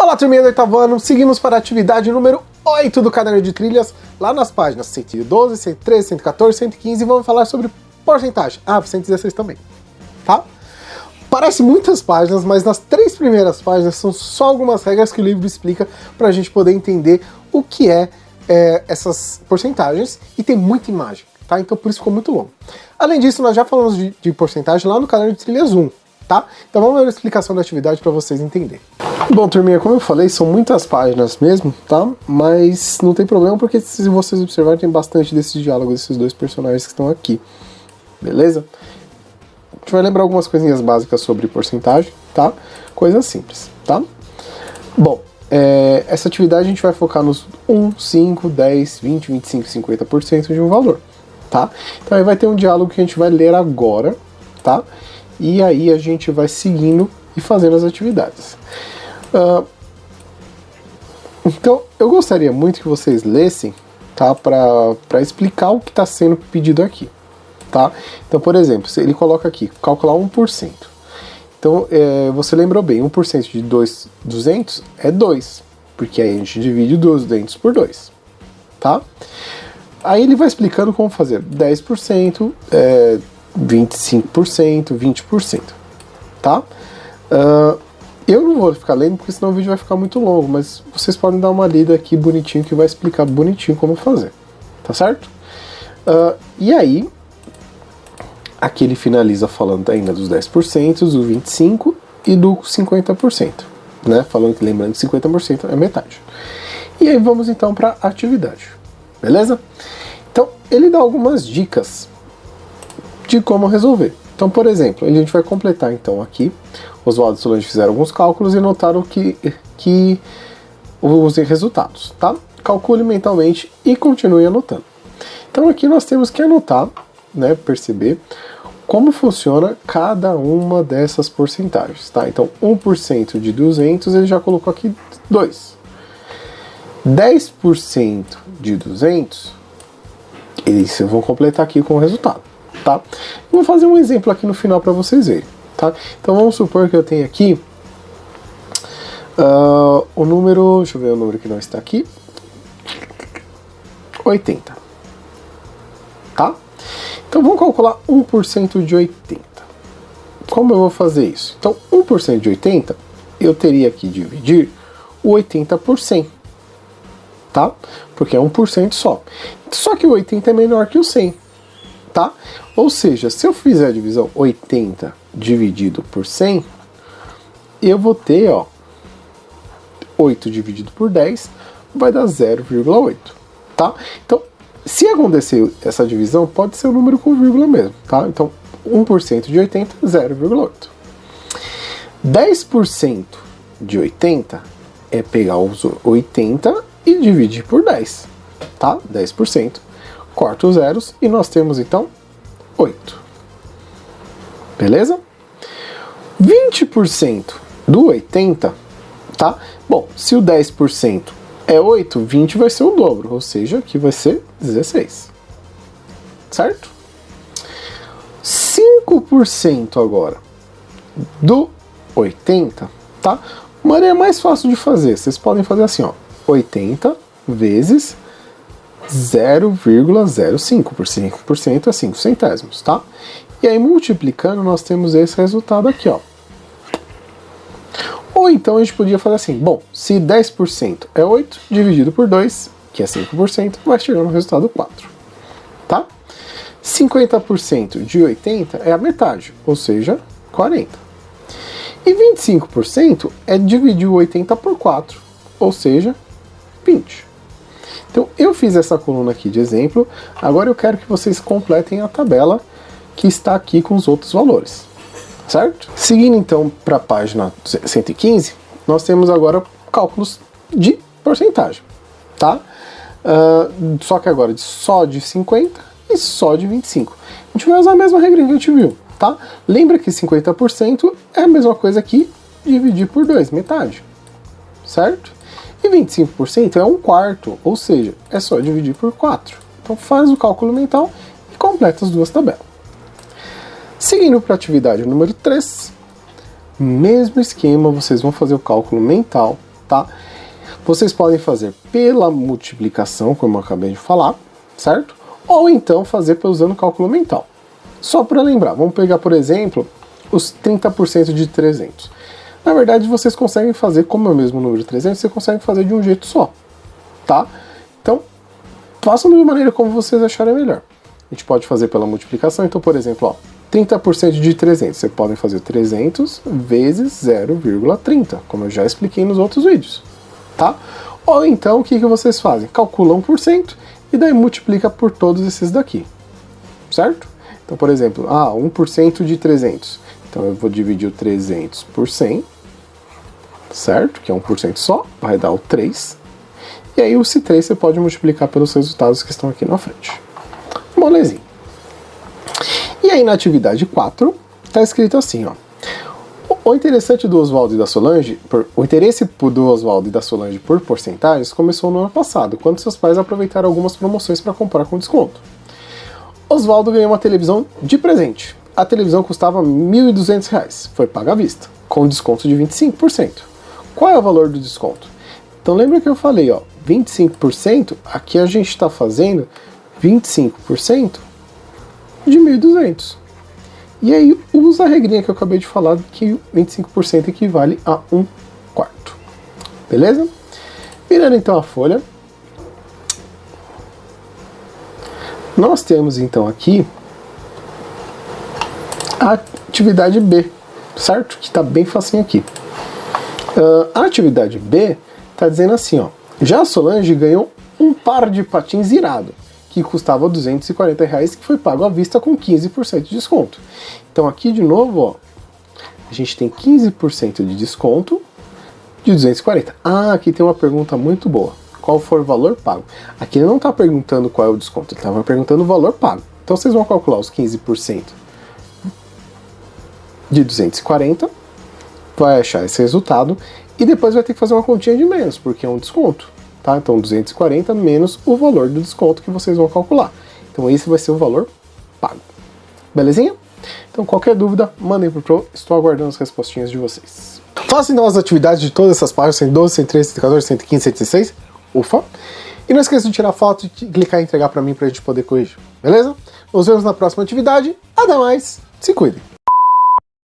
Olá, turminha do oitavo ano, seguimos para a atividade número 8 do caderno de trilhas, lá nas páginas 112, 113, 114, 115, e vamos falar sobre porcentagem. 116 também, tá? Parece muitas páginas, mas nas 3 primeiras páginas são só algumas regras que o livro explica para a gente poder entender o que essas porcentagens, e tem muita imagem, tá? Então por isso ficou muito longo. Além disso, nós já falamos de porcentagem lá no caderno de trilhas 1, tá? Então vamos ver a explicação da atividade para vocês entenderem. Bom, turminha, como eu falei, são muitas páginas mesmo, tá? Mas não tem problema, porque se vocês observarem, tem bastante desses diálogos desses dois personagens que estão aqui, beleza? A gente vai lembrar algumas coisinhas básicas sobre porcentagem, tá? Coisas simples, tá? Bom, essa atividade a gente vai focar nos 1, 5, 10, 20, 25, 50% de um valor, tá? Então aí vai ter um diálogo que a gente vai ler agora, tá? E aí a gente vai seguindo e fazendo as atividades. Então eu gostaria muito que vocês lessem, tá? Para explicar o que está sendo pedido aqui, tá? Então, por exemplo, ele coloca aqui, calcular 1%. Então, você lembrou bem, 1% de 200 é 2, porque aí a gente divide 200 por 2, tá? Aí ele vai explicando como fazer 10%, 25%, 20%, tá? Eu não vou ficar lendo, porque senão o vídeo vai ficar muito longo, mas vocês podem dar uma lida aqui bonitinho, que vai explicar bonitinho como fazer, tá certo? E aí, aqui ele finaliza falando ainda dos 10%, do 25% e do 50%, né? Falando que, lembrando que 50% é metade. E aí vamos então para a atividade, beleza? Então, ele dá algumas dicas de como resolver. Então, por exemplo, a gente vai completar então aqui. Oswaldo e Solange fizeram alguns cálculos e notaram que os resultados, tá? Calcule mentalmente e continue anotando. Então aqui nós temos que anotar, né, perceber como funciona cada uma dessas porcentagens, tá? Então 1% de 200 ele já colocou aqui 2. 10% de 200, eles vão completar aqui com o resultado, tá? Vou fazer um exemplo aqui no final para vocês verem. Tá? Então vamos supor que eu tenho aqui o número, deixa eu ver o número que não está aqui, 80, tá? Então vamos calcular 1% de 80. Como eu vou fazer isso? Então 1% de 80, eu teria que dividir o 80 por 100, tá? Porque é 1% só. Só que o 80 é menor que o 100, tá? Ou seja, se eu fizer a divisão 80 dividido por 100, eu vou ter, ó, 8 dividido por 10 vai dar 0,8, tá? Então, se acontecer essa divisão, pode ser o número com vírgula mesmo, tá? Então, 1% de 80, 0,8. 10% de 80 é pegar os 80 e dividir por 10, tá? 10%. Corta os zeros e nós temos, então, 8. Beleza? 20% do 80, tá? Bom, se o 10% é 8, 20 vai ser o dobro, ou seja, aqui vai ser 16. Certo? 5% agora do 80, tá? Uma maneira mais fácil de fazer, vocês podem fazer assim, ó, 80 vezes 0,05 por 5% é 5 centésimos, tá? E aí multiplicando nós temos esse resultado aqui, ó. Ou então a gente podia fazer assim, bom, se 10% é 8, dividido por 2, que é 5%, vai chegar no resultado 4, tá? 50% de 80 é a metade, ou seja, 40. E 25% é dividir o 80 por 4, ou seja, 20. Então eu fiz essa coluna aqui de exemplo, agora eu quero que vocês completem a tabela que está aqui com os outros valores, certo? Seguindo então para a página 115, nós temos agora cálculos de porcentagem, tá? Só que agora só de 50 e só de 25. A gente vai usar a mesma regrinha que a gente viu, tá? Lembra que 50% é a mesma coisa que dividir por 2, metade, certo? E 25% é 1/4, ou seja, é só dividir por 4. Então faz o cálculo mental e completa as duas tabelas. Seguindo para a atividade número 3, mesmo esquema, vocês vão fazer o cálculo mental tá? Vocês podem fazer pela multiplicação, como eu acabei de falar, certo? Ou então fazer usando cálculo mental. Só para lembrar, vamos pegar, por exemplo, os 30% de 300. Na verdade, vocês conseguem fazer, como é o mesmo número de 300, você consegue fazer de um jeito só, tá? Então, façam de uma maneira como vocês acharem melhor. A gente pode fazer pela multiplicação, então, por exemplo, ó, 30% de 300, vocês podem fazer 300 vezes 0,30, como eu já expliquei nos outros vídeos, tá? Ou então, o que vocês fazem? Calcula 1% e daí multiplica por todos esses daqui, certo? Então, por exemplo, 1% de 300. Então, eu vou dividir o 300 por 100, certo? Que é 1% só, vai dar o 3. E aí, esse 3 você pode multiplicar pelos resultados que estão aqui na frente. Molezinha. E aí, na atividade 4, está escrito assim, ó. O interessante do Oswaldo e da Solange, o interesse do Oswaldo e da Solange por porcentagens começou no ano passado, quando seus pais aproveitaram algumas promoções para comprar com desconto. Oswaldo ganhou uma televisão de presente. A televisão custava R$ 1.200, foi paga à vista, com desconto de 25%. Qual é o valor do desconto? Então lembra que eu falei, ó, 25%, aqui a gente está fazendo 25% de 1.200. E aí usa a regrinha que eu acabei de falar, que 25% equivale a 1/4. Beleza? Virando então a folha, nós temos então aqui a atividade B, certo? Que está bem facinho aqui. A atividade B está dizendo assim, ó. Já a Solange ganhou um par de patins irado, que custava R$ 240, que foi pago à vista com 15% de desconto. Então aqui de novo, ó, a gente tem 15% de desconto de 240. Aqui tem uma pergunta muito boa. Qual foi o valor pago? Aqui ele não está perguntando qual é o desconto, ele estava perguntando o valor pago. Então vocês vão calcular os 15% de 240, vai achar esse resultado e depois vai ter que fazer uma continha de menos, porque é um desconto, tá? Então 240 menos o valor do desconto que vocês vão calcular. Então esse vai ser o valor pago. Belezinha? Então qualquer dúvida, mandem pro Pro, estou aguardando as respostinhas de vocês. Façam então as atividades de todas essas páginas, 112, 113, 114, 115, 116, ufa! E não esqueça de tirar foto e clicar em entregar para mim pra gente poder corrigir, beleza? Nos vemos na próxima atividade, até mais, se cuidem!